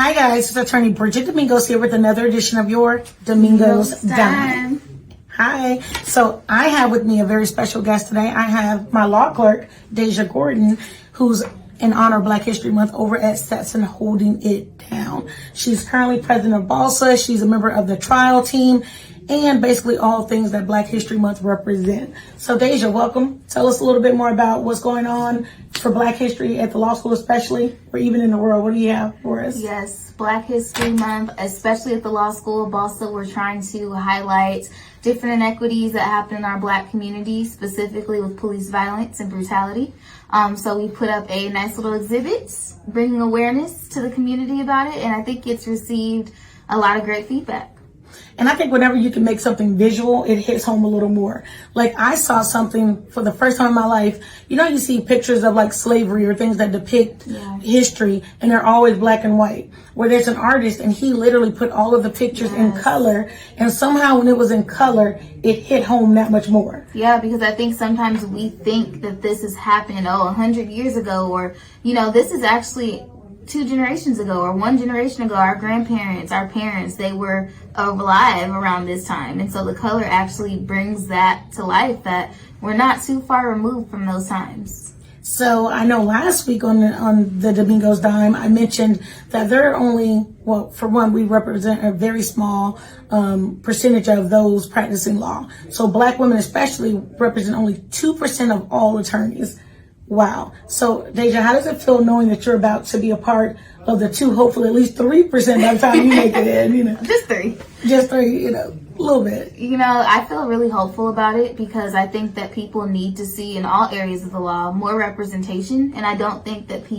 Hi guys, it's attorney Bridget Domingos here with another edition of your Domingos Dime. Hi. So I have with me a very special guest today. I have my law clerk, Deja Gordon, who's in honor of Black History Month over at Stetson holding it down. She's currently president of BALSA. She's a member of the trial team and basically all things that Black History Month represent. So Deja, welcome. Tell us a little bit more about what's going on for Black history at the law school especially, or even in the world. What do you have for us? Yes, Black History Month, especially at the law school of BALSA, we're trying to highlight different inequities that happen in our Black community, specifically with police violence and brutality. So we put up a nice little exhibit bringing awareness to the community about it, and I think it's received a lot of great feedback. And I think whenever you can make something visual, it hits home a little more. Like I saw something for the first time in my life. You know, you see pictures of like slavery or things that depict history, and they're always black and white. Where there's an artist and he literally put all of the pictures in color, and somehow when it was in color, it hit home that much more. Yeah, because I think sometimes we think that this is happening, 100 years ago, or, this is actually 2 generations ago or 1 generation ago. Our grandparents, our parents, they were alive around this time. And so the color actually brings that to life, that we're not too far removed from those times. So I know last week on the Domingos Dime, I mentioned that there are only, well, for one, we represent a very small percentage of those practicing law. So Black women especially represent only 2% of all attorneys. Wow. So, Deja, how does it feel knowing that you're about to be a part of the 2, hopefully at least 3% by the time you make it in, Just 3. Just 3, a little bit. I feel really hopeful about it because I think that people need to see in all areas of the law more representation. And I don't think that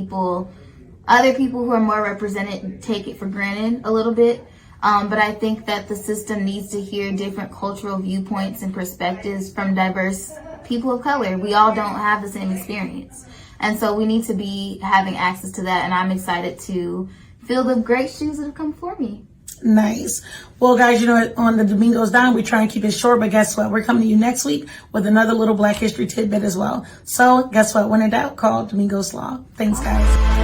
other people who are more represented take it for granted a little bit. But I think that the system needs to hear different cultural viewpoints and perspectives from diverse people of color. We all don't have the same experience. And so we need to be having access to that. And I'm excited to fill the great shoes that have come for me. Nice. Well, guys, on the Domingos Dime, we try and keep it short, but guess what? We're coming to you next week with another little Black history tidbit as well. So guess what? When in doubt, call Domingos Law. Thanks, guys.